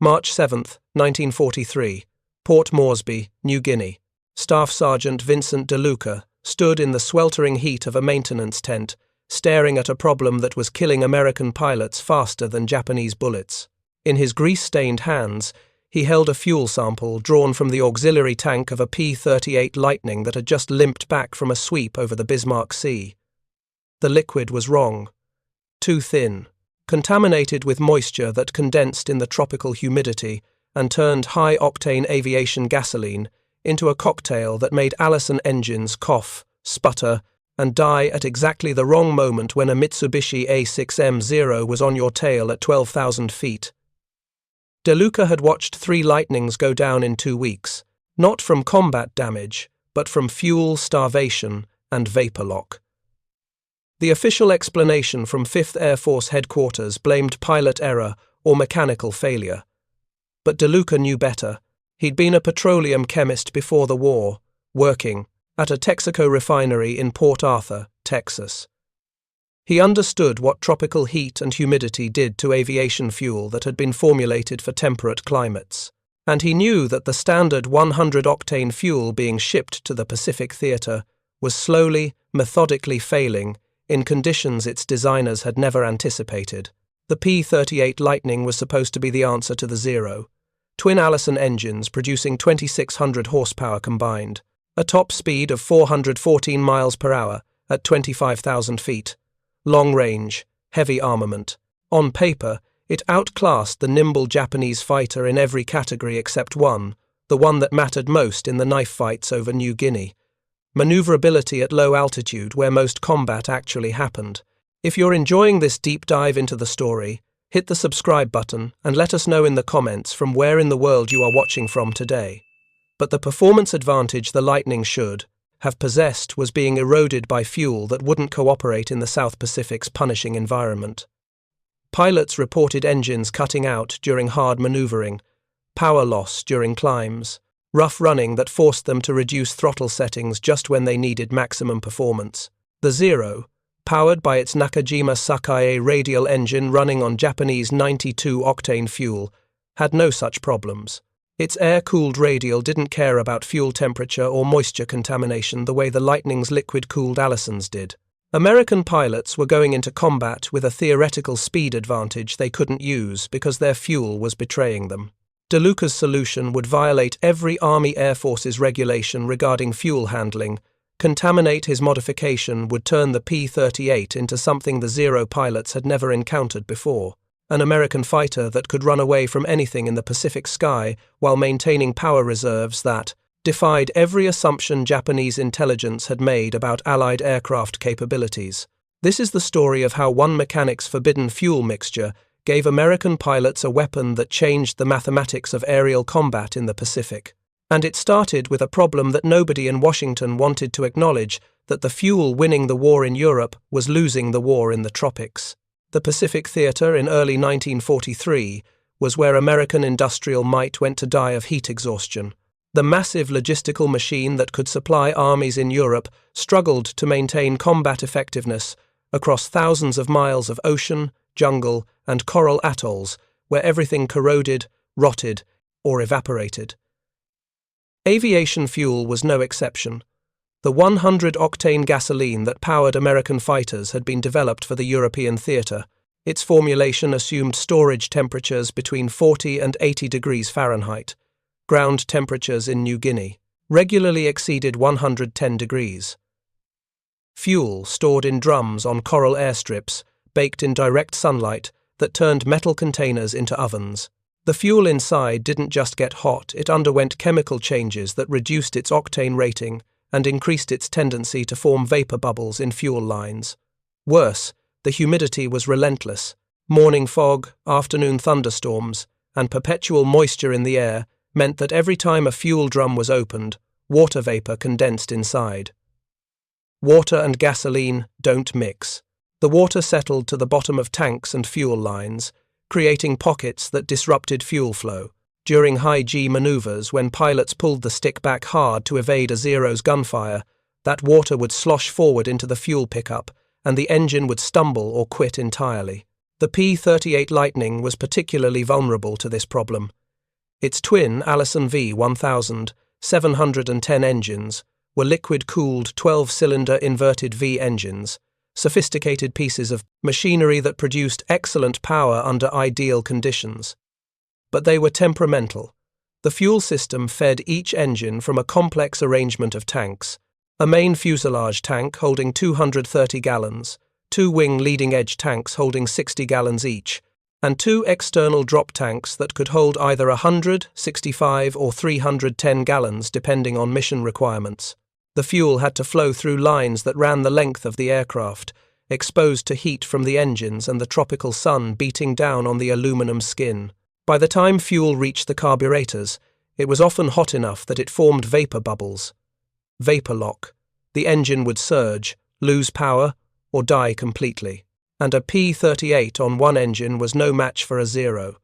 March 7, 1943, Port Moresby, New Guinea. Staff Sergeant Vincent DeLuca stood in the sweltering heat of a maintenance tent, staring at a problem that was killing American pilots faster than Japanese bullets. In his grease-stained hands, he held a fuel sample drawn from the auxiliary tank of a P-38 Lightning that had just limped back from a sweep over the Bismarck Sea. The liquid was wrong. Too thin. Contaminated with moisture that condensed in the tropical humidity and turned high-octane aviation gasoline into a cocktail that made Allison engines cough, sputter, and die at exactly the wrong moment when a Mitsubishi A6M Zero was on your tail at 12,000 feet. DeLuca had watched 3 Lightnings go down in 2 weeks, not from combat damage, but from fuel starvation and vapor lock. The official explanation from 5th Air Force headquarters blamed pilot error or mechanical failure. But DeLuca knew better. He'd been a petroleum chemist before the war, working at a Texaco refinery in Port Arthur, Texas. He understood what tropical heat and humidity did to aviation fuel that had been formulated for temperate climates, and he knew that the standard 100-octane fuel being shipped to the Pacific theater was slowly, methodically failing in conditions its designers had never anticipated. The P-38 Lightning was supposed to be the answer to the Zero. Twin Allison engines producing 2,600 horsepower combined, a top speed of 414 miles per hour at 25,000 feet. Long range, heavy armament. On paper, it outclassed the nimble Japanese fighter in every category except one, the one that mattered most in the knife fights over New Guinea. Maneuverability at low altitude where most combat actually happened. If you're enjoying this deep dive into the story, hit the subscribe button and let us know in the comments from where in the world you are watching from today. But the performance advantage the Lightning should have possessed was being eroded by fuel that wouldn't cooperate in the South Pacific's punishing environment. Pilots reported engines cutting out during hard maneuvering, power loss during climbs, rough running that forced them to reduce throttle settings just when they needed maximum performance. The Zero, powered by its Nakajima Sakae radial engine running on Japanese 92-octane fuel, had no such problems. Its air-cooled radial didn't care about fuel temperature or moisture contamination the way the Lightning's liquid-cooled Allisons did. American pilots were going into combat with a theoretical speed advantage they couldn't use because their fuel was betraying them. DeLuca's solution would violate every Army Air Force's regulation regarding fuel handling. Contaminate his modification would turn the P-38 into something the Zero pilots had never encountered before. An American fighter that could run away from anything in the Pacific sky while maintaining power reserves that defied every assumption Japanese intelligence had made about Allied aircraft capabilities. This is the story of how one mechanic's forbidden fuel mixture gave American pilots a weapon that changed the mathematics of aerial combat in the Pacific. And it started with a problem that nobody in Washington wanted to acknowledge, that the fuel winning the war in Europe was losing the war in the tropics. The Pacific Theater in early 1943 was where American industrial might went to die of heat exhaustion. The massive logistical machine that could supply armies in Europe struggled to maintain combat effectiveness across thousands of miles of ocean, jungle, and coral atolls where everything corroded, rotted, or evaporated. Aviation fuel was no exception. The 100-octane gasoline that powered American fighters had been developed for the European theater. Its formulation assumed storage temperatures between 40 and 80 degrees Fahrenheit. Ground temperatures in New Guinea regularly exceeded 110 degrees. Fuel stored in drums on coral airstrips, baked in direct sunlight, that turned metal containers into ovens. The fuel inside didn't just get hot, it underwent chemical changes that reduced its octane rating and increased its tendency to form vapor bubbles in fuel lines. Worse, the humidity was relentless. Morning fog, afternoon thunderstorms, and perpetual moisture in the air meant that every time a fuel drum was opened, water vapor condensed inside. Water and gasoline don't mix. The water settled to the bottom of tanks and fuel lines, creating pockets that disrupted fuel flow. During high-G maneuvers, when pilots pulled the stick back hard to evade a Zero's gunfire, that water would slosh forward into the fuel pickup, and the engine would stumble or quit entirely. The P-38 Lightning was particularly vulnerable to this problem. Its twin Allison V1000 710 engines were liquid-cooled 12-cylinder inverted V engines, sophisticated pieces of machinery that produced excellent power under ideal conditions. But they were temperamental. The fuel system fed each engine from a complex arrangement of tanks: a main fuselage tank holding 230 gallons, two wing leading-edge tanks holding 60 gallons each, and two external drop tanks that could hold either 100, 65, or 310 gallons depending on mission requirements. The fuel had to flow through lines that ran the length of the aircraft, exposed to heat from the engines and the tropical sun beating down on the aluminum skin. By the time fuel reached the carburetors, it was often hot enough that it formed vapor bubbles. Vapor lock. The engine would surge, lose power, or die completely. And a P-38 on one engine was no match for a Zero.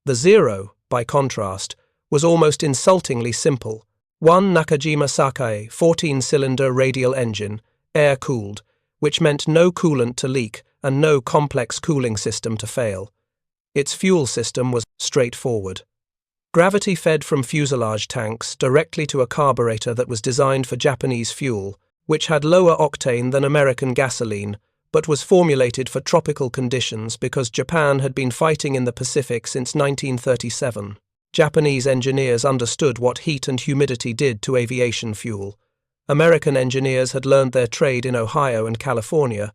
The Zero, by contrast, was almost insultingly simple. One Nakajima Sakai 14-cylinder radial engine, air-cooled, which meant no coolant to leak and no complex cooling system to fail. Its fuel system was straightforward. Gravity fed from fuselage tanks directly to a carburetor that was designed for Japanese fuel, which had lower octane than American gasoline, but was formulated for tropical conditions because Japan had been fighting in the Pacific since 1937. Japanese engineers understood what heat and humidity did to aviation fuel. American engineers had learned their trade in Ohio and California.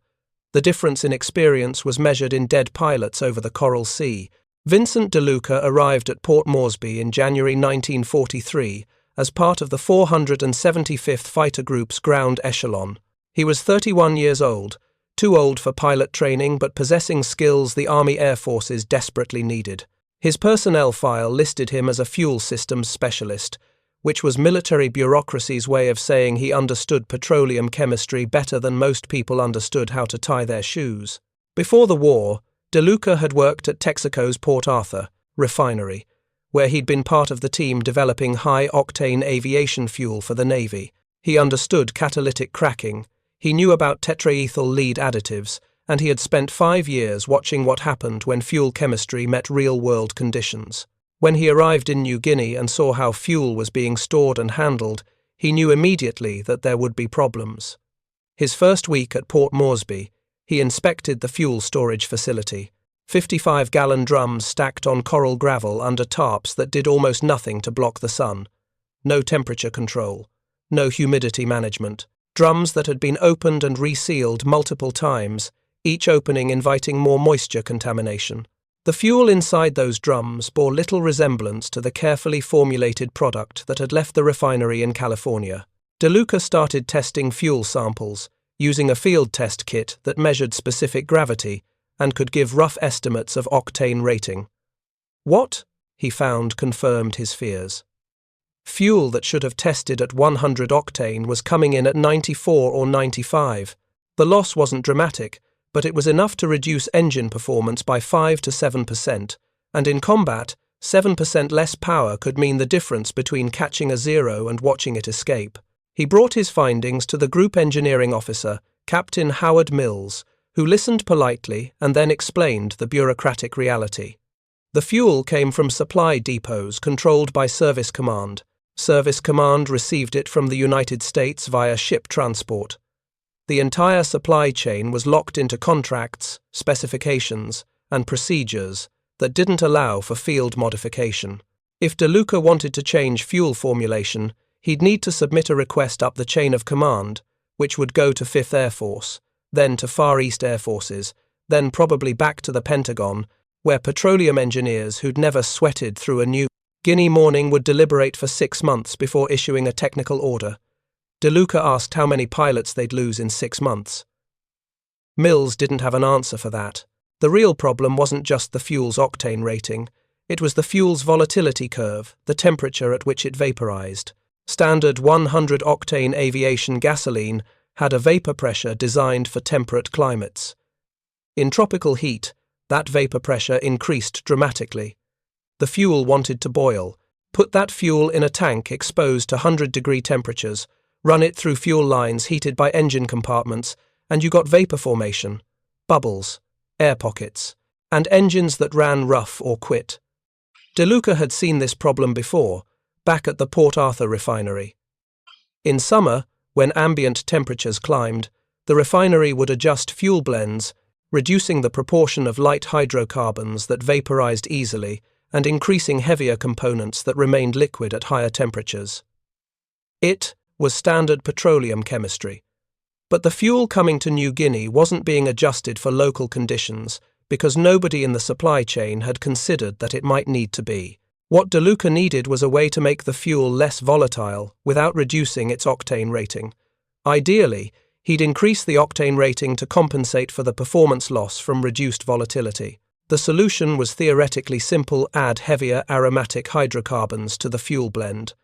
The difference in experience was measured in dead pilots over the Coral Sea. Vincent DeLuca arrived at Port Moresby in January 1943 as part of the 475th Fighter Group's ground echelon. He was 31 years old, too old for pilot training but possessing skills the Army Air Forces desperately needed. His personnel file listed him as a fuel systems specialist, which was military bureaucracy's way of saying he understood petroleum chemistry better than most people understood how to tie their shoes. Before the war, DeLuca had worked at Texaco's Port Arthur refinery, where he'd been part of the team developing high-octane aviation fuel for the Navy. He understood catalytic cracking, he knew about tetraethyl lead additives, and he had spent 5 years watching what happened when fuel chemistry met real-world conditions. When he arrived in New Guinea and saw how fuel was being stored and handled, he knew immediately that there would be problems. His first week at Port Moresby, he inspected the fuel storage facility. 55-gallon drums stacked on coral gravel under tarps that did almost nothing to block the sun. No temperature control. No humidity management. Drums that had been opened and resealed multiple times, each opening inviting more moisture contamination. The fuel inside those drums bore little resemblance to the carefully formulated product that had left the refinery in California. DeLuca started testing fuel samples, using a field test kit that measured specific gravity and could give rough estimates of octane rating. What, he found, confirmed his fears. Fuel that should have tested at 100 octane was coming in at 94 or 95. The loss wasn't dramatic, but it was enough to reduce engine performance by 5 to 7%, and in combat, 7% less power could mean the difference between catching a Zero and watching it escape. He brought his findings to the Group Engineering Officer, Captain Howard Mills, who listened politely and then explained the bureaucratic reality. The fuel came from supply depots controlled by Service Command. Service Command received it from the United States via ship transport. The entire supply chain was locked into contracts, specifications, and procedures that didn't allow for field modification. If DeLuca wanted to change fuel formulation, he'd need to submit a request up the chain of command, which would go to 5th Air Force, then to Far East Air Forces, then probably back to the Pentagon, where petroleum engineers who'd never sweated through a new Guinea morning would deliberate for 6 months before issuing a technical order. DeLuca asked how many pilots they'd lose in 6 months. Mills didn't have an answer for that. The real problem wasn't just the fuel's octane rating, it was the fuel's volatility curve, the temperature at which it vaporized. Standard 100-octane aviation gasoline had a vapor pressure designed for temperate climates. In tropical heat, that vapor pressure increased dramatically. The fuel wanted to boil. Put that fuel in a tank exposed to 100-degree temperatures, run it through fuel lines heated by engine compartments, and you got vapor formation. Bubbles. air pockets, and engines that ran rough or quit. DeLuca had seen this problem before, back at the Port Arthur refinery. In summer, when ambient temperatures climbed, the refinery would adjust fuel blends, reducing the proportion of light hydrocarbons that vaporized easily and increasing heavier components that remained liquid at higher temperatures. It was standard petroleum chemistry. But the fuel coming to New Guinea wasn't being adjusted for local conditions because nobody in the supply chain had considered that it might need to be. What DeLuca needed was a way to make the fuel less volatile without reducing its octane rating. Ideally, he'd increase the octane rating to compensate for the performance loss from reduced volatility. The solution was theoretically simple: add heavier aromatic hydrocarbons to the fuel blend.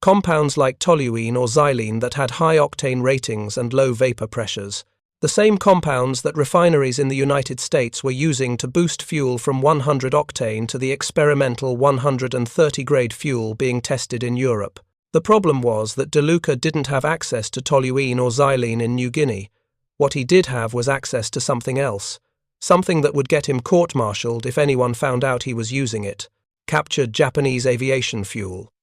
Compounds like toluene or xylene that had high octane ratings and low vapor pressures. The same compounds that refineries in the United States were using to boost fuel from 100 octane to the experimental 130 grade fuel being tested in Europe. The problem was that DeLuca didn't have access to toluene or xylene in New Guinea. What he did have was access to something else. Something that would get him court-martialed if anyone found out he was using it. Captured Japanese aviation fuel.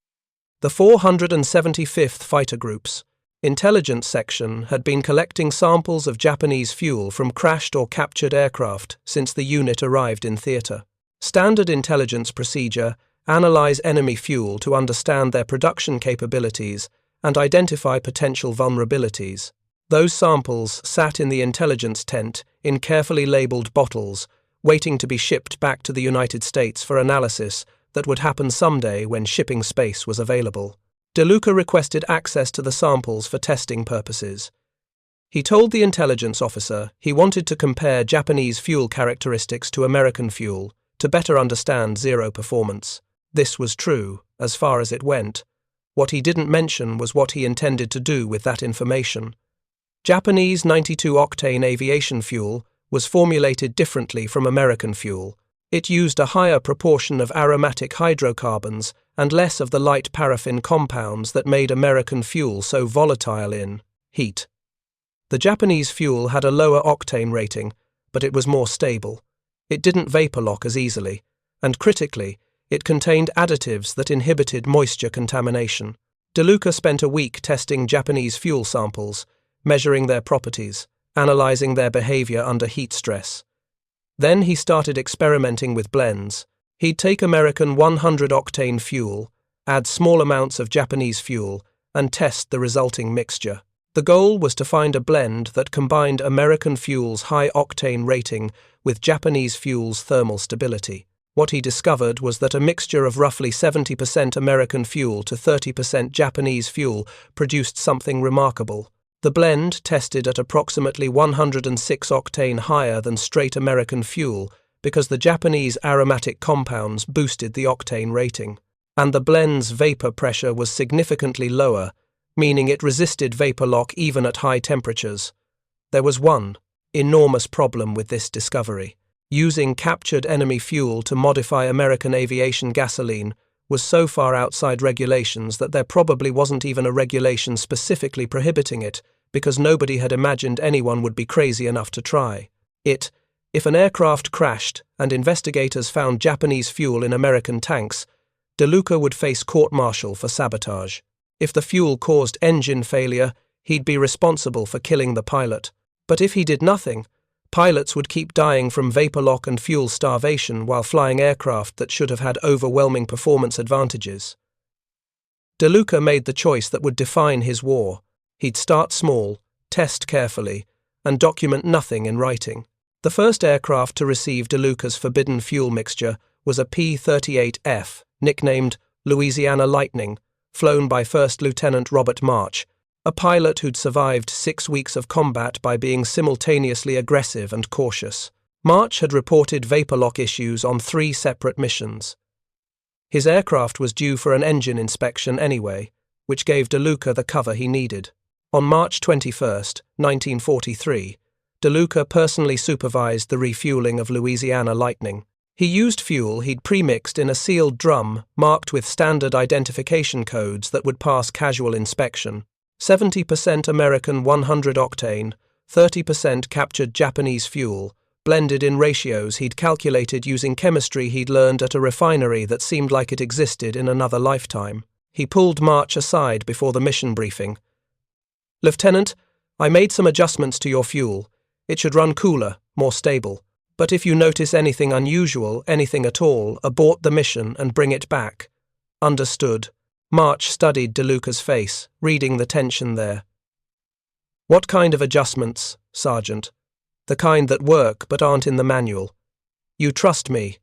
The 475th Fighter Group's intelligence section had been collecting samples of Japanese fuel from crashed or captured aircraft since the unit arrived in theater. Standard intelligence procedure: analyze enemy fuel to understand their production capabilities and identify potential vulnerabilities. Those samples sat in the intelligence tent in carefully labeled bottles, waiting to be shipped back to the United States for analysis that would happen someday when shipping space was available. DeLuca requested access to the samples for testing purposes. He told the intelligence officer he wanted to compare Japanese fuel characteristics to American fuel to better understand Zero performance. This was true, as far as it went. What he didn't mention was what he intended to do with that information. Japanese 92-octane aviation fuel was formulated differently from American fuel. It used a higher proportion of aromatic hydrocarbons and less of the light paraffin compounds that made American fuel so volatile in heat. The Japanese fuel had a lower octane rating, but it was more stable. It didn't vapor lock as easily, and critically, it contained additives that inhibited moisture contamination. DeLuca spent a week testing Japanese fuel samples, measuring their properties, analyzing their behavior under heat stress. Then he started experimenting with blends. He'd take American 100-octane fuel, add small amounts of Japanese fuel, and test the resulting mixture. The goal was to find a blend that combined American fuel's high octane rating with Japanese fuel's thermal stability. What he discovered was that a mixture of roughly 70% American fuel to 30% Japanese fuel produced something remarkable. The blend tested at approximately 106 octane higher than straight American fuel because the Japanese aromatic compounds boosted the octane rating. And the blend's vapor pressure was significantly lower, meaning it resisted vapor lock even at high temperatures. There was one enormous problem with this discovery. Using captured enemy fuel to modify American aviation gasoline was so far outside regulations that there probably wasn't even a regulation specifically prohibiting it, because nobody had imagined anyone would be crazy enough to try it. If an aircraft crashed and investigators found Japanese fuel in American tanks, DeLuca would face court-martial for sabotage. If the fuel caused engine failure, he'd be responsible for killing the pilot. But if he did nothing, pilots would keep dying from vapor lock and fuel starvation while flying aircraft that should have had overwhelming performance advantages. DeLuca made the choice that would define his war. He'd start small, test carefully, and document nothing in writing. The first aircraft to receive DeLuca's forbidden fuel mixture was a P-38F, nicknamed Louisiana Lightning, flown by First Lieutenant Robert March, a pilot who'd survived 6 weeks of combat by being simultaneously aggressive and cautious. March had reported vapor lock issues on 3 separate missions. His aircraft was due for an engine inspection anyway, which gave DeLuca the cover he needed. On March 21, 1943, DeLuca personally supervised the refueling of Louisiana Lightning. He used fuel he'd pre-mixed in a sealed drum marked with standard identification codes that would pass casual inspection. 70% American 100 octane, 30% captured Japanese fuel, blended in ratios he'd calculated using chemistry he'd learned at a refinery that seemed like it existed in another lifetime. He pulled March aside before the mission briefing. "Lieutenant, I made some adjustments to your fuel. It should run cooler, more stable. But if you notice anything unusual, anything at all, abort the mission and bring it back." "Understood." March studied DeLuca's face, reading the tension there. "What kind of adjustments, Sergeant?" "The kind that work but aren't in the manual. You trust me?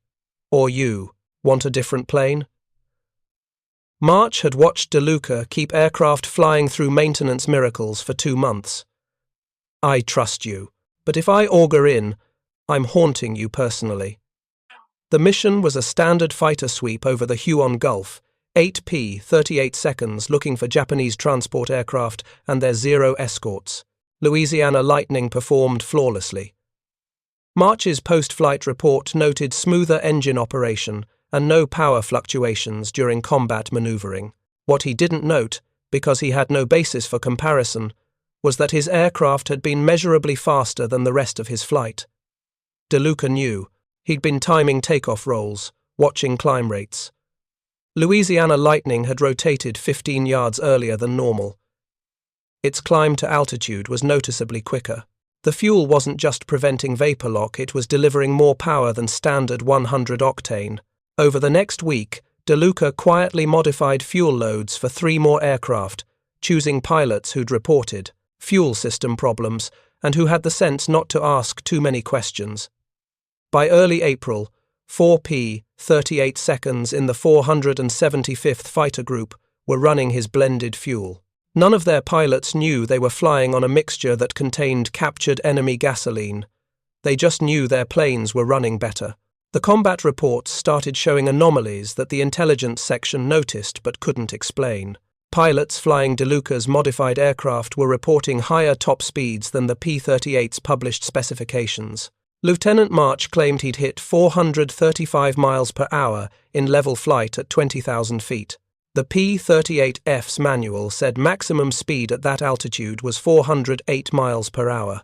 Or you want a different plane?" March had watched DeLuca keep aircraft flying through maintenance miracles for 2 months. "I trust you, but if I auger in, I'm haunting you personally." The mission was a standard fighter sweep over the Huon Gulf, 8 P-38 seconds looking for Japanese transport aircraft and their Zero escorts. Louisiana Lightning performed flawlessly. March's post-flight report noted smoother engine operation and no power fluctuations during combat maneuvering. What he didn't note, because he had no basis for comparison, was that his aircraft had been measurably faster than the rest of his flight. DeLuca knew. He'd been timing takeoff rolls, watching climb rates. Louisiana Lightning had rotated 15 yards earlier than normal. Its climb to altitude was noticeably quicker. The fuel wasn't just preventing vapor lock, it was delivering more power than standard 100 octane. Over the next week, DeLuca quietly modified fuel loads for 3 more aircraft, choosing pilots who'd reported fuel system problems and who had the sense not to ask too many questions. By early April, 4 P-38 seconds in the 475th Fighter Group were running his blended fuel. None of their pilots knew they were flying on a mixture that contained captured enemy gasoline. They just knew their planes were running better. The combat reports started showing anomalies that the intelligence section noticed but couldn't explain. Pilots flying DeLuca's modified aircraft were reporting higher top speeds than the P-38's published specifications. Lieutenant March claimed he'd hit 435 miles per hour in level flight at 20,000 feet. The P-38F's manual said maximum speed at that altitude was 408 miles per hour.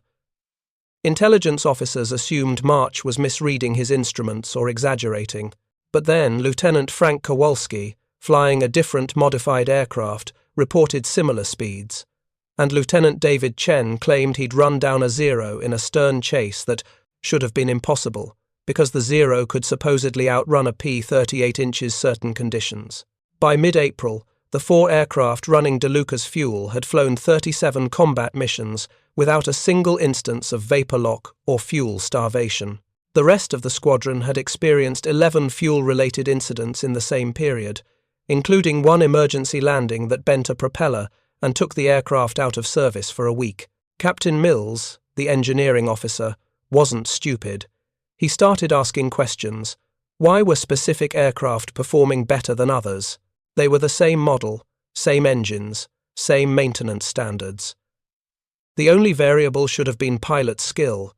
Intelligence officers assumed March was misreading his instruments or exaggerating, but then Lieutenant Frank Kowalski, flying a different modified aircraft, reported similar speeds, and Lieutenant David Chen claimed he'd run down a Zero in a stern chase that should have been impossible, because the Zero could supposedly outrun a P-38 inches certain conditions. By mid-April, the 4 aircraft running DeLuca's fuel had flown 37 combat missions without a single instance of vapor lock or fuel starvation. The rest of the squadron had experienced 11 fuel-related incidents in the same period, including one emergency landing that bent a propeller and took the aircraft out of service for a week. Captain Mills, the engineering officer, wasn't stupid. He started asking questions. Why were specific aircraft performing better than others? They were the same model, same engines, same maintenance standards. The only variable should have been pilot skill,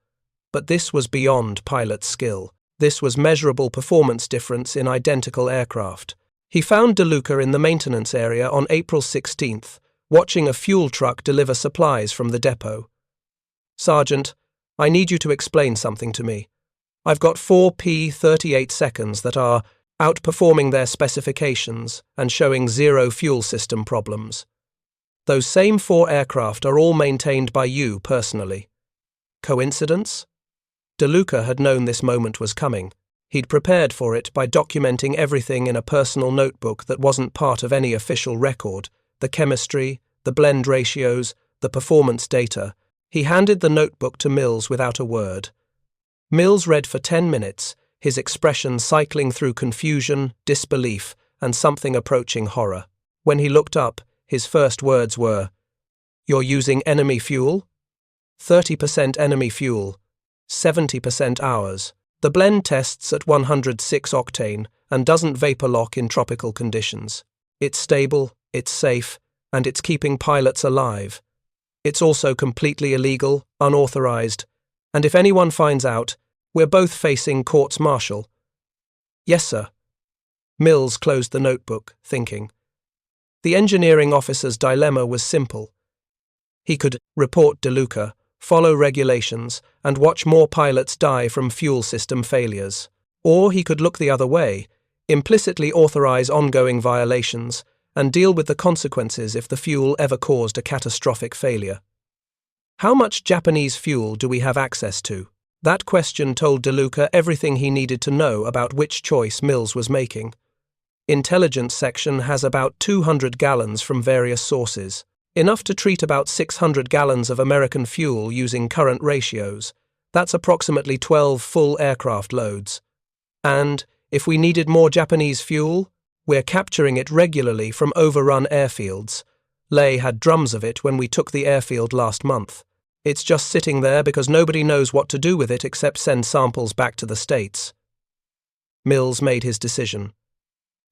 but this was beyond pilot skill. This was measurable performance difference in identical aircraft. He found DeLuca in the maintenance area on April 16th, watching a fuel truck deliver supplies from the depot. "Sergeant, I need you to explain something to me. I've got 4 P-38 seconds that are outperforming their specifications and showing Zero fuel system problems. Those same 4 aircraft are all maintained by you personally. Coincidence?" DeLuca had known this moment was coming. He'd prepared for it by documenting everything in a personal notebook that wasn't part of any official record: the chemistry, the blend ratios, the performance data. He handed the notebook to Mills without a word. Mills read for 10 minutes, his expression cycling through confusion, disbelief, and something approaching horror. When he looked up, his first words were, "You're using enemy fuel?" 30% enemy fuel, 70% ours. The blend tests at 106 octane and doesn't vapor lock in tropical conditions. It's stable, it's safe, and it's keeping pilots alive. It's also completely illegal, unauthorized, and if anyone finds out, we're both facing courts-martial. "Yes, sir." Mills closed the notebook, thinking. The engineering officer's dilemma was simple. He could report DeLuca, follow regulations, and watch more pilots die from fuel system failures. Or he could look the other way, implicitly authorize ongoing violations, and deal with the consequences if the fuel ever caused a catastrophic failure. How much Japanese fuel do we have access to? That question told DeLuca everything he needed to know about which choice Mills was making. Intelligence section has about 200 gallons from various sources, enough to treat about 600 gallons of American fuel using current ratios. That's approximately 12 full aircraft loads. And, if we needed more Japanese fuel, we're capturing it regularly from overrun airfields. Lei had drums of it when we took the airfield last month. It's just sitting there because nobody knows what to do with it except send samples back to the States. Mills made his decision.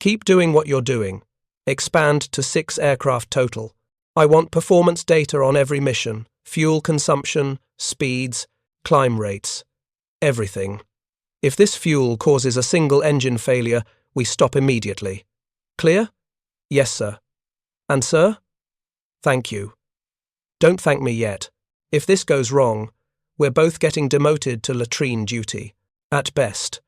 Keep doing what you're doing. Expand to 6 aircraft total. I want performance data on every mission, fuel consumption, speeds, climb rates, everything. If this fuel causes a single engine failure, we stop immediately. Clear? Yes, sir. And sir? Thank you. Don't thank me yet. If this goes wrong, we're both getting demoted to latrine duty, at best.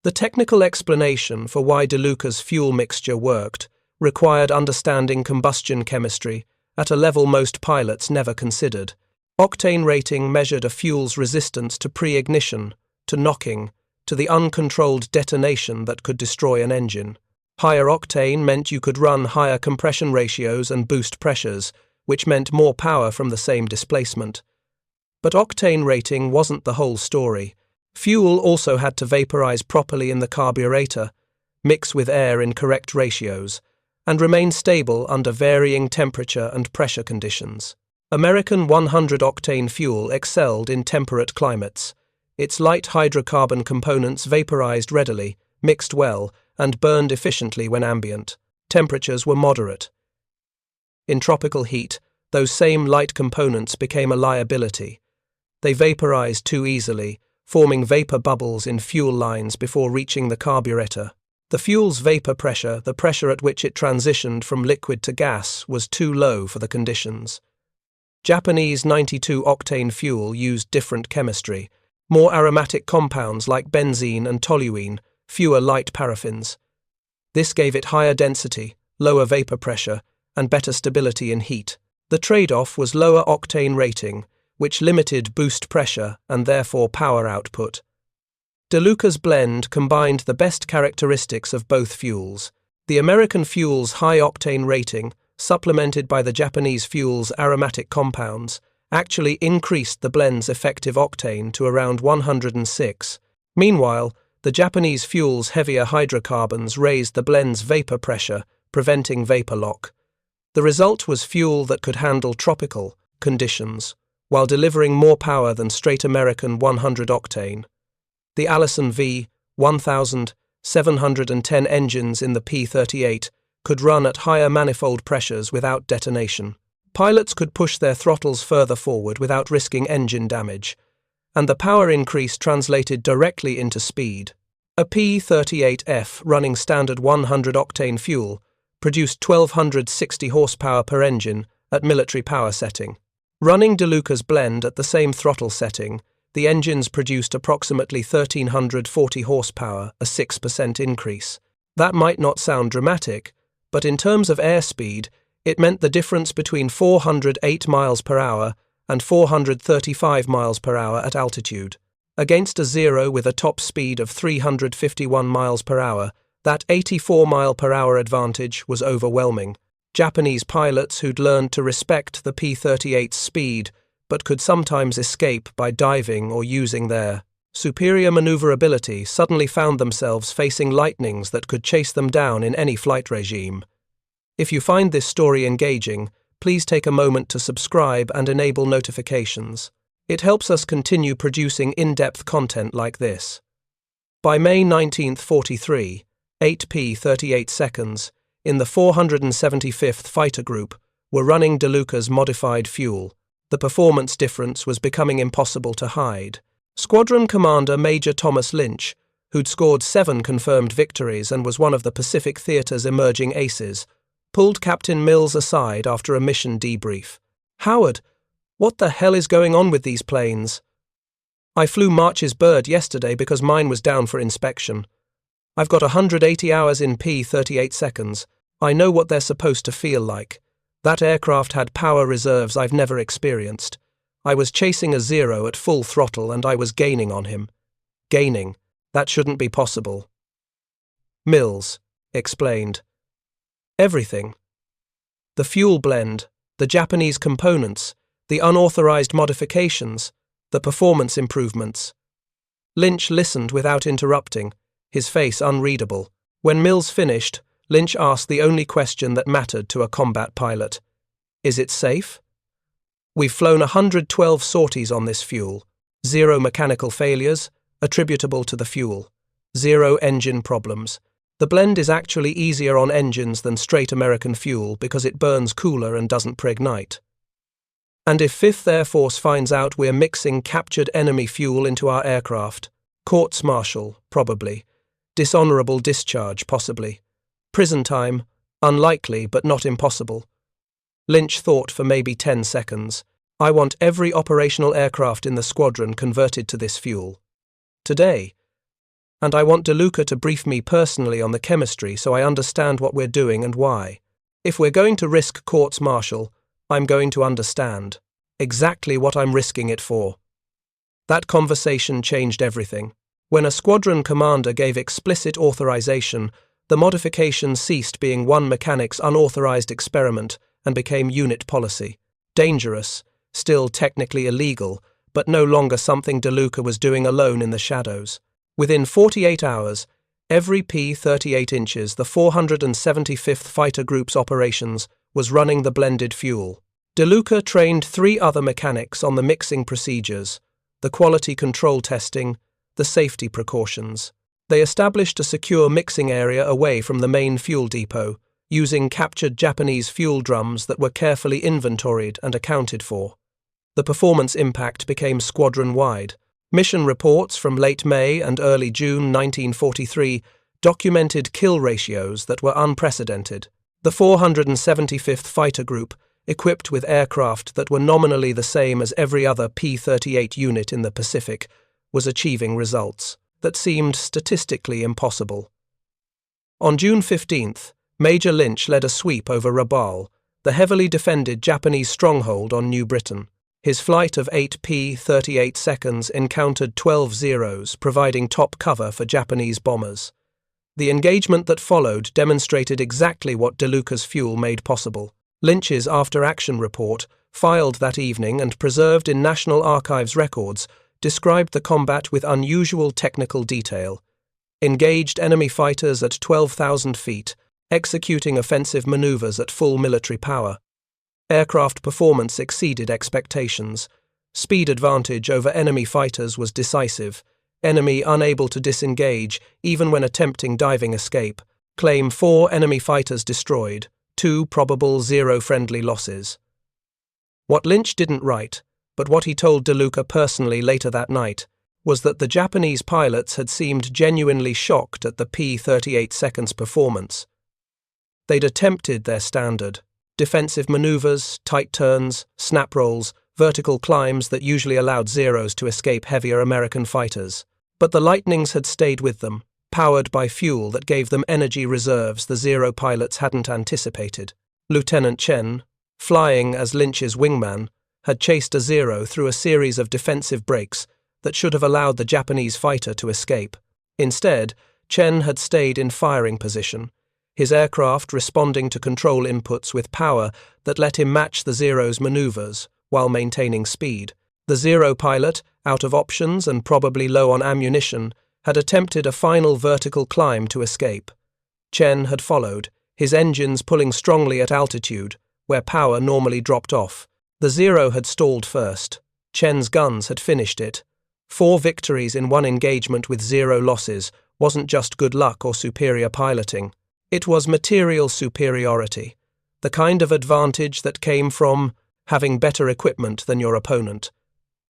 The technical explanation for why DeLuca's fuel mixture worked required understanding combustion chemistry at a level most pilots never considered. Octane rating measured a fuel's resistance to pre-ignition, to knocking, to the uncontrolled detonation that could destroy an engine. Higher octane meant you could run higher compression ratios and boost pressures, which meant more power from the same displacement. But octane rating wasn't the whole story. Fuel also had to vaporize properly in the carburetor, mix with air in correct ratios, and remain stable under varying temperature and pressure conditions. American 100-octane fuel excelled in temperate climates. Its light hydrocarbon components vaporized readily, mixed well, and burned efficiently when ambient. Temperatures were moderate. In tropical heat, those same light components became a liability. They vaporized too easily, forming vapor bubbles in fuel lines before reaching the carburetor. The fuel's vapor pressure, the pressure at which it transitioned from liquid to gas, was too low for the conditions. Japanese 92-octane fuel used different chemistry, more aromatic compounds like benzene and toluene, fewer light paraffins. This gave it higher density, lower vapor pressure, and better stability in heat. The trade-off was lower octane rating, which limited boost pressure and therefore power output. DeLuca's blend combined the best characteristics of both fuels. The American fuel's high octane rating, supplemented by the Japanese fuel's aromatic compounds, actually increased the blend's effective octane to around 106. Meanwhile, the Japanese fuel's heavier hydrocarbons raised the blend's vapor pressure, preventing vapor lock. The result was fuel that could handle tropical conditions, while delivering more power than straight American 100-octane. The Allison V-1710 engines in the P-38 could run at higher manifold pressures without detonation. Pilots could push their throttles further forward without risking engine damage, and the power increase translated directly into speed. A P-38F running standard 100-octane fuel produced 1,260 horsepower per engine at military power setting. Running DeLuca's blend at the same throttle setting, the engines produced approximately 1,340 horsepower, a 6% increase. That might not sound dramatic, but in terms of airspeed, it meant the difference between 408 miles per hour and 435 miles per hour at altitude. Against a Zero with a top speed of 351 miles per hour, that 84 mile per hour advantage was overwhelming. Japanese pilots who'd learned to respect the P-38's speed but could sometimes escape by diving or using their superior maneuverability suddenly found themselves facing lightnings that could chase them down in any flight regime. If you find this story engaging, please take a moment to subscribe and enable notifications. It helps us continue producing in-depth content like this. By May 1943, 8 P-38 seconds, in the 475th Fighter Group, were running DeLuca's modified fuel. The performance difference was becoming impossible to hide. Squadron Commander Major Thomas Lynch, who'd scored 7 confirmed victories and was one of the Pacific Theater's emerging aces, pulled Captain Mills aside after a mission debrief. "Howard, What the hell is going on with these planes? I flew March's bird yesterday because mine was down for inspection. I've got 180 hours in P-38 seconds. I know what they're supposed to feel like. That aircraft had power reserves I've never experienced. I was chasing a Zero at full throttle and I was gaining on him. Gaining. That shouldn't be possible. Mills explained. Everything. The fuel blend, the Japanese components, the unauthorized modifications, the performance improvements. Lynch listened without interrupting, his face unreadable. When Mills finished, Lynch asked the only question that mattered to a combat pilot. Is it safe? We've flown 112 sorties on this fuel. 0 mechanical failures, attributable to the fuel. 0 engine problems. The blend is actually easier on engines than straight American fuel because it burns cooler and doesn't preignite. And if 5th Air Force finds out we're mixing captured enemy fuel into our aircraft, courts-martial, probably. Dishonorable discharge, possibly. Prison time, unlikely but not impossible. Lynch thought for maybe 10 seconds. I want every operational aircraft in the squadron converted to this fuel. Today. And I want DeLuca to brief me personally on the chemistry so I understand what we're doing and why. If we're going to risk courts-martial, I'm going to understand exactly what I'm risking it for. That conversation changed everything. When a squadron commander gave explicit authorization, the modification ceased being one mechanic's unauthorized experiment and became unit policy. Dangerous, still technically illegal, but no longer something DeLuca was doing alone in the shadows. Within 48 hours, every P-38 inches the 475th Fighter Group's operations was running the blended fuel. DeLuca trained 3 other mechanics on the mixing procedures, the quality control testing, the safety precautions. They established a secure mixing area away from the main fuel depot, using captured Japanese fuel drums that were carefully inventoried and accounted for. The performance impact became squadron-wide. Mission reports from late May and early June 1943 documented kill ratios that were unprecedented. The 475th Fighter Group, equipped with aircraft that were nominally the same as every other P-38 unit in the Pacific, was achieving results that seemed statistically impossible. On June 15th, Major Lynch led a sweep over Rabaul, the heavily defended Japanese stronghold on New Britain. His flight of 8 P-38 seconds encountered 12 Zeros, providing top cover for Japanese bombers. The engagement that followed demonstrated exactly what DeLuca's fuel made possible. Lynch's after-action report, filed that evening and preserved in National Archives records, described the combat with unusual technical detail. Engaged enemy fighters at 12,000 feet, executing offensive maneuvers at full military power. Aircraft performance exceeded expectations. Speed advantage over enemy fighters was decisive. Enemy unable to disengage, even when attempting diving escape. Claim 4 enemy fighters destroyed, 2 probable Zero-friendly losses. What Lynch didn't write, but what he told DeLuca personally later that night, was that the Japanese pilots had seemed genuinely shocked at the P-38 seconds performance. They'd attempted their standard. Defensive maneuvers, tight turns, snap rolls, vertical climbs that usually allowed Zeros to escape heavier American fighters. But the Lightnings had stayed with them, powered by fuel that gave them energy reserves the Zero pilots hadn't anticipated. Lieutenant Chen, flying as Lynch's wingman, had chased a Zero through a series of defensive breaks that should have allowed the Japanese fighter to escape. Instead, Chen had stayed in firing position, his aircraft responding to control inputs with power that let him match the Zero's maneuvers while maintaining speed. The Zero pilot, out of options and probably low on ammunition, had attempted a final vertical climb to escape. Chen had followed, his engines pulling strongly at altitude, where power normally dropped off. The Zero had stalled first. Chen's guns had finished it. 4 victories in one engagement with 0 losses wasn't just good luck or superior piloting. It was material superiority, the kind of advantage that came from having better equipment than your opponent.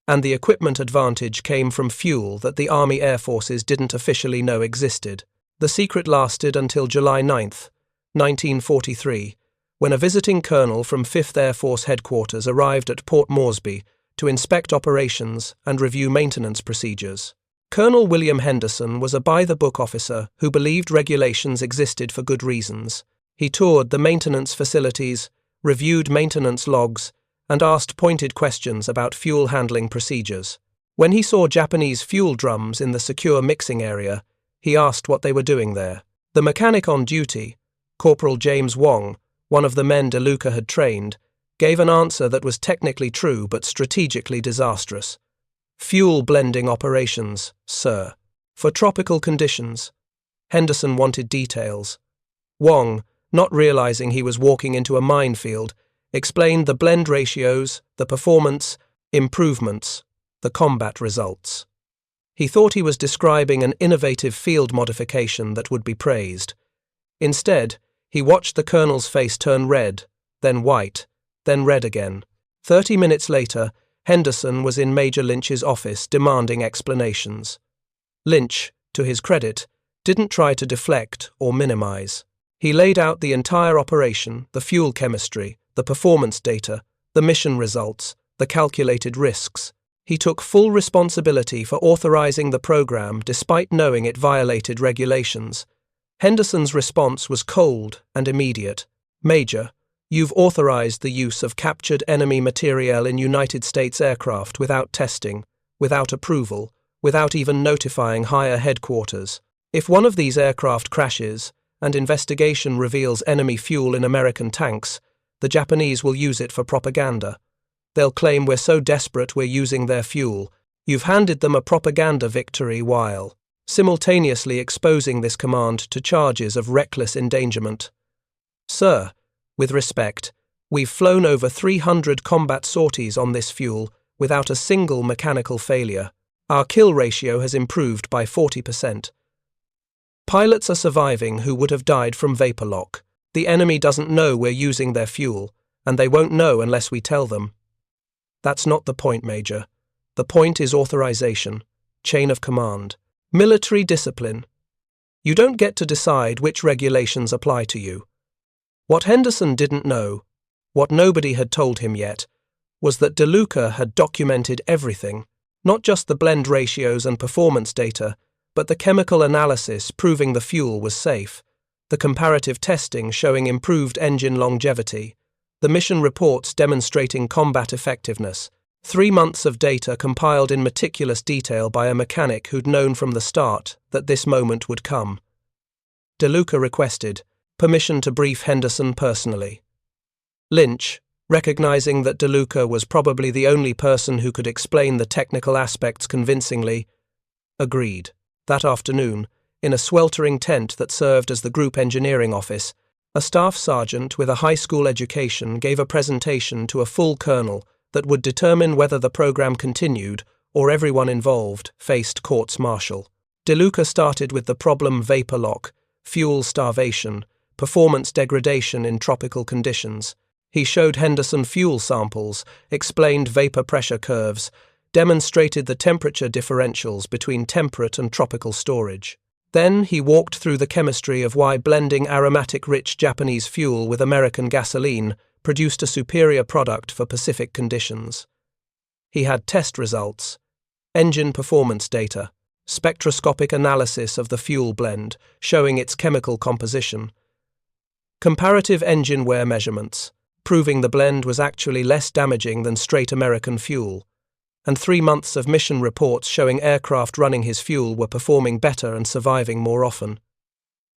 And the equipment advantage came from fuel that the Army Air Forces didn't officially know existed. The secret lasted until July 9th, 1943, when a visiting colonel from 5th Air Force Headquarters arrived at Port Moresby to inspect operations and review maintenance procedures. Colonel William Henderson was a by-the-book officer who believed regulations existed for good reasons. He toured the maintenance facilities, reviewed maintenance logs, and asked pointed questions about fuel handling procedures. When he saw Japanese fuel drums in the secure mixing area, he asked what they were doing there. The mechanic on duty, Corporal James Wong, one of the men DeLuca had trained, gave an answer that was technically true but strategically disastrous. Fuel blending operations, sir. For tropical conditions. Henderson wanted details. Wong, not realizing he was walking into a minefield, explained the blend ratios, the performance, improvements, the combat results. He thought he was describing an innovative field modification that would be praised. Instead, he watched the colonel's face turn red, then white, then red again. 30 minutes later, Henderson was in Major Lynch's office demanding explanations. Lynch, to his credit, didn't try to deflect or minimize. He laid out the entire operation, the fuel chemistry, the performance data, the mission results, the calculated risks. He took full responsibility for authorizing the program despite knowing it violated regulations. Henderson's response was cold and immediate. Major, you've authorized the use of captured enemy materiel in United States aircraft without testing, without approval, without even notifying higher headquarters. If one of these aircraft crashes and investigation reveals enemy fuel in American tanks, the Japanese will use it for propaganda. They'll claim we're so desperate we're using their fuel. You've handed them a propaganda victory while simultaneously exposing this command to charges of reckless endangerment. Sir, with respect, we've flown over 300 combat sorties on this fuel without a single mechanical failure. Our kill ratio has improved by 40%. Pilots are surviving who would have died from vapor lock. The enemy doesn't know we're using their fuel, and they won't know unless we tell them. That's not the point, Major. The point is authorization, chain of command, military discipline. You don't get to decide which regulations apply to you. What Henderson didn't know, what nobody had told him yet, was that DeLuca had documented everything, not just the blend ratios and performance data, but the chemical analysis proving the fuel was safe, the comparative testing showing improved engine longevity, the mission reports demonstrating combat effectiveness, 3 months of data compiled in meticulous detail by a mechanic who'd known from the start that this moment would come. DeLuca requested permission to brief Henderson personally. Lynch, recognizing that DeLuca was probably the only person who could explain the technical aspects convincingly, agreed. That afternoon, in a sweltering tent that served as the group engineering office, a staff sergeant with a high school education gave a presentation to a full colonel that would determine whether the program continued or everyone involved faced courts-martial. DeLuca started with the problem vapor lock, fuel starvation, performance degradation in tropical conditions. He showed Henderson fuel samples, explained vapor pressure curves, demonstrated the temperature differentials between temperate and tropical storage. Then he walked through the chemistry of why blending aromatic-rich Japanese fuel with American gasoline produced a superior product for Pacific conditions. He had test results, engine performance data, spectroscopic analysis of the fuel blend showing its chemical composition, comparative engine wear measurements, proving the blend was actually less damaging than straight American fuel, and 3 months of mission reports showing aircraft running his fuel were performing better and surviving more often.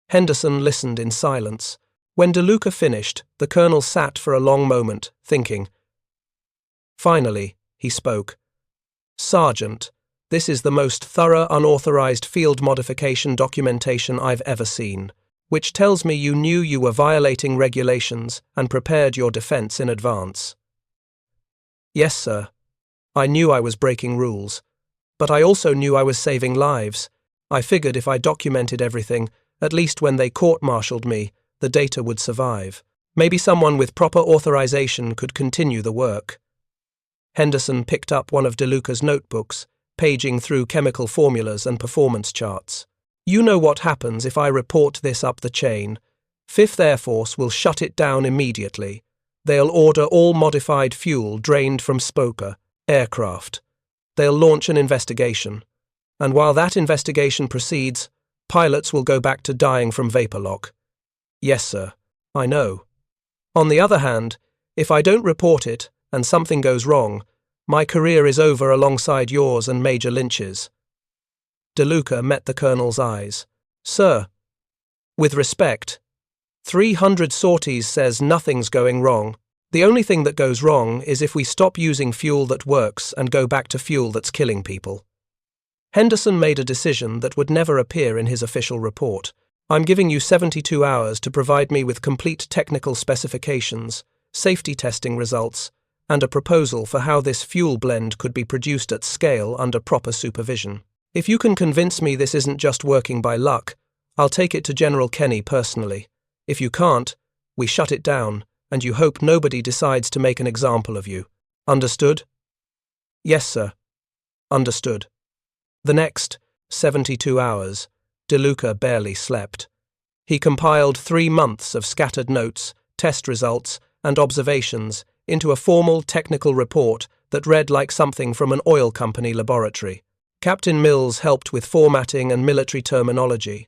Henderson listened in silence. When DeLuca finished, the colonel sat for a long moment, thinking. Finally, he spoke. Sergeant, this is the most thorough unauthorized field modification documentation I've ever seen, which tells me you knew you were violating regulations and prepared your defense in advance. Yes, sir. I knew I was breaking rules, but I also knew I was saving lives. I figured if I documented everything, at least when they court-martialed me, the data would survive. Maybe someone with proper authorization could continue the work. Henderson picked up one of DeLuca's notebooks, paging through chemical formulas and performance charts. You know what happens if I report this up the chain. Fifth Air Force will shut it down immediately. They'll order all modified fuel drained from Spoker aircraft. They'll launch an investigation. And while that investigation proceeds, pilots will go back to dying from vapor lock. Yes, sir. I know. On the other hand, if I don't report it and something goes wrong, my career is over alongside yours and Major Lynch's. DeLuca met the colonel's eyes. Sir, with respect, 300 sorties says nothing's going wrong. The only thing that goes wrong is if we stop using fuel that works and go back to fuel that's killing people. Henderson made a decision that would never appear in his official report. I'm giving you 72 hours to provide me with complete technical specifications, safety testing results, and a proposal for how this fuel blend could be produced at scale under proper supervision. If you can convince me this isn't just working by luck, I'll take it to General Kenny personally. If you can't, we shut it down, and you hope nobody decides to make an example of you. Understood? Yes, sir. Understood. The next 72 hours, DeLuca barely slept. He compiled 3 months of scattered notes, test results, and observations into a formal technical report that read like something from an oil company laboratory. Captain Mills helped with formatting and military terminology.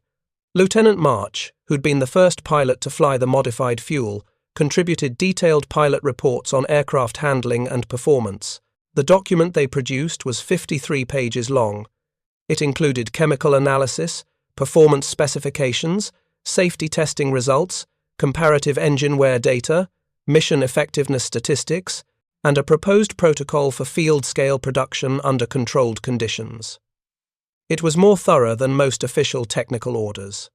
Lieutenant March, who'd been the first pilot to fly the modified fuel, contributed detailed pilot reports on aircraft handling and performance. The document they produced was 53 pages long. It included chemical analysis, performance specifications, safety testing results, comparative engine wear data, mission effectiveness statistics, and a proposed protocol for field-scale production under controlled conditions. It was more thorough than most official technical orders.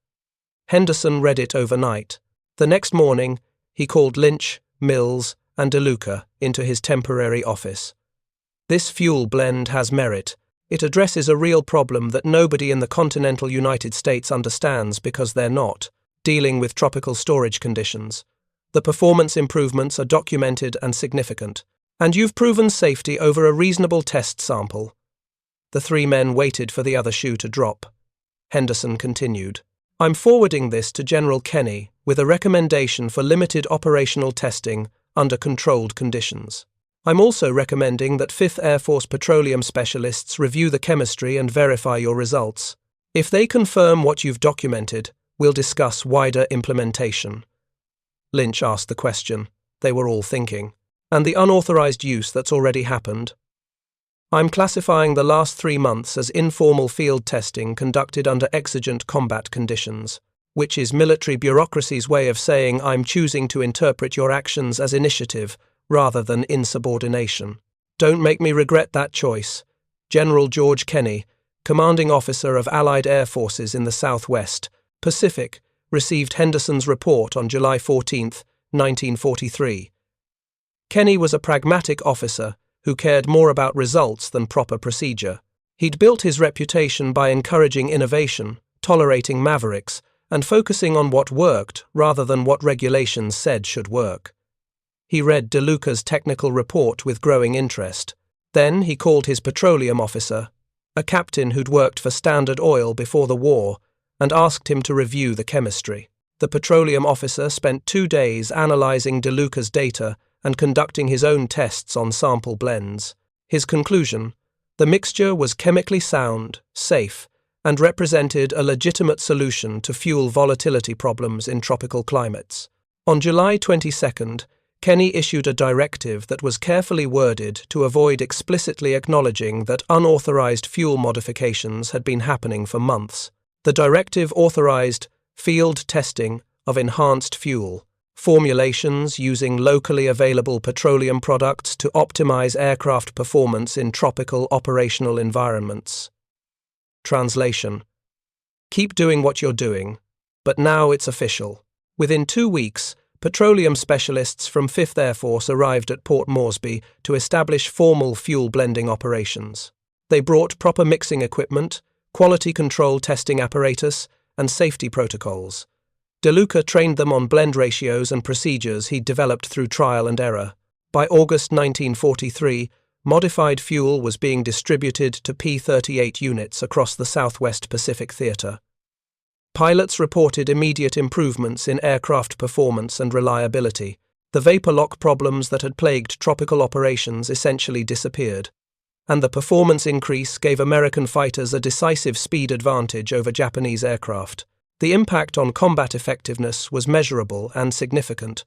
Henderson read it overnight. The next morning, he called Lynch, Mills, and DeLuca into his temporary office. This fuel blend has merit. It addresses a real problem that nobody in the continental United States understands because they're not dealing with tropical storage conditions. The performance improvements are documented and significant, and you've proven safety over a reasonable test sample. The 3 men waited for the other shoe to drop. Henderson continued. I'm forwarding this to General Kenny with a recommendation for limited operational testing under controlled conditions. I'm also recommending that 5th Air Force petroleum specialists review the chemistry and verify your results. If they confirm what you've documented, we'll discuss wider implementation. Lynch asked the question. They were all thinking. And the unauthorized use that's already happened? I'm classifying the last 3 months as informal field testing conducted under exigent combat conditions, which is military bureaucracy's way of saying I'm choosing to interpret your actions as initiative rather than insubordination. Don't make me regret that choice. General George Kenny, commanding officer of Allied Air Forces in the Southwest Pacific, received Henderson's report on July 14, 1943. Kenny was a pragmatic officer who cared more about results than proper procedure. He'd built his reputation by encouraging innovation, tolerating mavericks, and focusing on what worked rather than what regulations said should work. He read DeLuca's technical report with growing interest. Then he called his petroleum officer, a captain who'd worked for Standard Oil before the war, and asked him to review the chemistry. The petroleum officer spent 2 days analyzing DeLuca's data and conducting his own tests on sample blends. His conclusion: the mixture was chemically sound, safe, and represented a legitimate solution to fuel volatility problems in tropical climates. On July 22nd, Kenny issued a directive that was carefully worded to avoid explicitly acknowledging that unauthorized fuel modifications had been happening for months. The directive authorized field testing of enhanced fuel, formulations using locally available petroleum products to optimize aircraft performance in tropical operational environments. Translation: keep doing what you're doing, but now it's official. Within 2 weeks, petroleum specialists from 5th Air Force arrived at Port Moresby to establish formal fuel blending operations. They brought proper mixing equipment, quality control testing apparatus, and safety protocols. DeLuca trained them on blend ratios and procedures he'd developed through trial and error. By August 1943, modified fuel was being distributed to P-38 units across the Southwest Pacific Theater. Pilots reported immediate improvements in aircraft performance and reliability. The vapor lock problems that had plagued tropical operations essentially disappeared, and the performance increase gave American fighters a decisive speed advantage over Japanese aircraft. The impact on combat effectiveness was measurable and significant.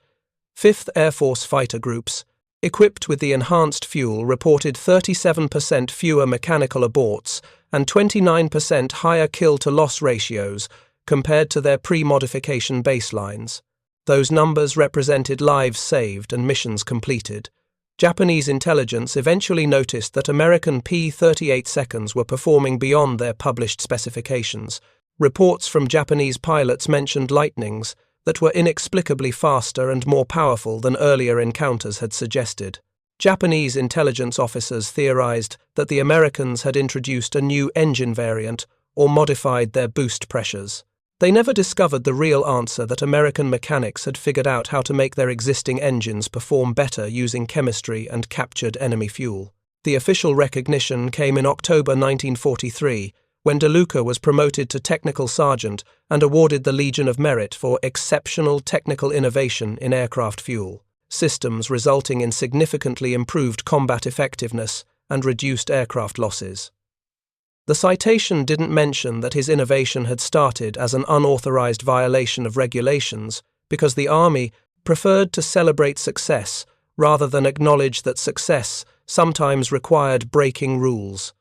5th Air Force fighter groups, equipped with the enhanced fuel, reported 37% fewer mechanical aborts and 29% higher kill-to-loss ratios compared to their pre-modification baselines. Those numbers represented lives saved and missions completed. Japanese intelligence eventually noticed that American P-38 seconds were performing beyond their published specifications. Reports from Japanese pilots mentioned lightnings that were inexplicably faster and more powerful than earlier encounters had suggested. Japanese intelligence officers theorized that the Americans had introduced a new engine variant or modified their boost pressures. They never discovered the real answer that American mechanics had figured out how to make their existing engines perform better using chemistry and captured enemy fuel. The official recognition came in October 1943, when DeLuca was promoted to technical sergeant and awarded the Legion of Merit for exceptional technical innovation in aircraft fuel systems, resulting in significantly improved combat effectiveness and reduced aircraft losses. The citation didn't mention that his innovation had started as an unauthorized violation of regulations because the Army preferred to celebrate success rather than acknowledge that success sometimes required breaking rules.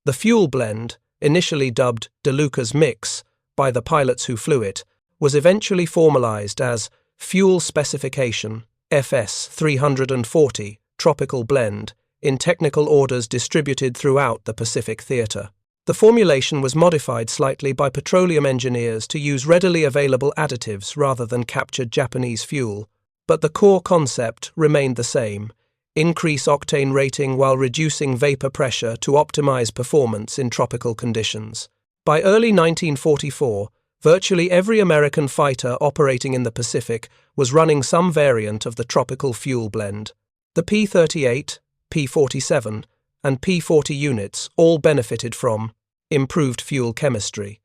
The fuel blend, initially dubbed DeLuca's Mix by the pilots who flew it, was eventually formalized as Fuel Specification FS 340 Tropical Blend in technical orders distributed throughout the Pacific Theater. The formulation was modified slightly by petroleum engineers to use readily available additives rather than captured Japanese fuel, but the core concept remained the same: increase octane rating while reducing vapor pressure to optimize performance in tropical conditions. By early 1944, virtually every American fighter operating in the Pacific was running some variant of the tropical fuel blend. The P-38, P-47, and P-40 units all benefited from improved fuel chemistry.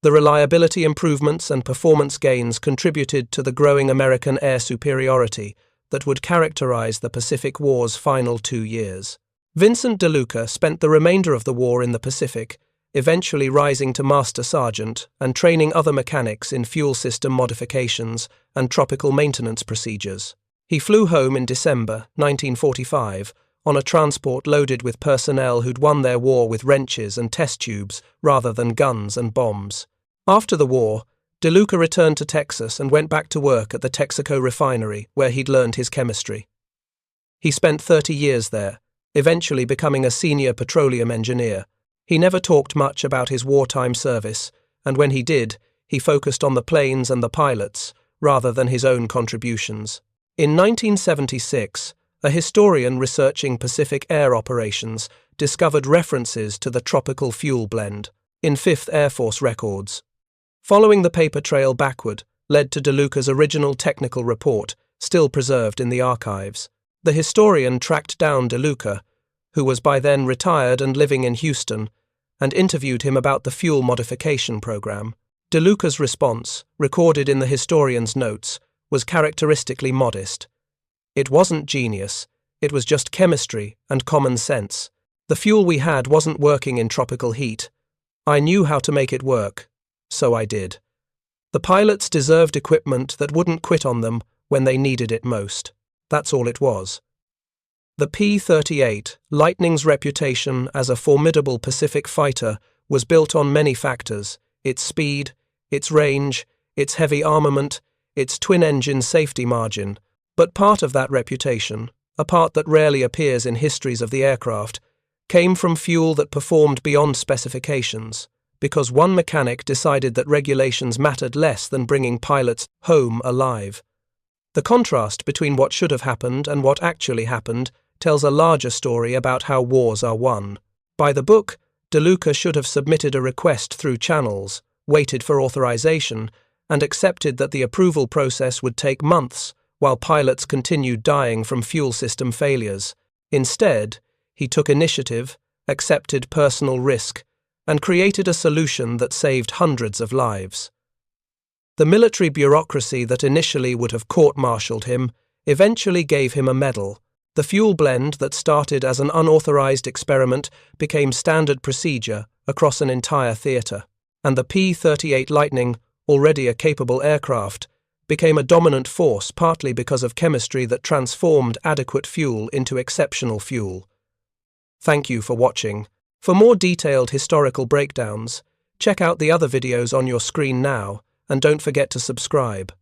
The reliability improvements and performance gains contributed to the growing American air superiority that would characterize the Pacific War's final 2 years. Vincent DeLuca spent the remainder of the war in the Pacific, eventually rising to master sergeant and training other mechanics in fuel system modifications and tropical maintenance procedures. He flew home in December 1945 on a transport loaded with personnel who'd won their war with wrenches and test tubes rather than guns and bombs. After the war, DeLuca returned to Texas and went back to work at the Texaco refinery, where he'd learned his chemistry. He spent 30 years there, eventually becoming a senior petroleum engineer. He never talked much about his wartime service, and when he did, he focused on the planes and the pilots, rather than his own contributions. In 1976, a historian researching Pacific air operations discovered references to the tropical fuel blend in 5th Air Force records. Following the paper trail backward led to DeLuca's original technical report, still preserved in the archives. The historian tracked down DeLuca, who was by then retired and living in Houston, and interviewed him about the fuel modification program. DeLuca's response, recorded in the historian's notes, was characteristically modest. It wasn't genius, it was just chemistry and common sense. The fuel we had wasn't working in tropical heat. I knew how to make it work, so I did. The pilots deserved equipment that wouldn't quit on them when they needed it most. That's all it was. The P-38, Lightning's reputation as a formidable Pacific fighter, was built on many factors: its speed, its range, its heavy armament, its twin-engine safety margin. But part of that reputation, a part that rarely appears in histories of the aircraft, came from fuel that performed beyond specifications, because one mechanic decided that regulations mattered less than bringing pilots home alive. The contrast between what should have happened and what actually happened tells a larger story about how wars are won. By the book, DeLuca should have submitted a request through channels, waited for authorization, and accepted that the approval process would take months while pilots continued dying from fuel system failures. Instead, he took initiative, accepted personal risk, and created a solution that saved hundreds of lives. The military bureaucracy that initially would have court-martialed him eventually gave him a medal. The fuel blend that started as an unauthorized experiment became standard procedure across an entire theater, and the P-38 Lightning, already a capable aircraft, became a dominant force partly because of chemistry that transformed adequate fuel into exceptional fuel. Thank you for watching. For more detailed historical breakdowns, check out the other videos on your screen now, and don't forget to subscribe.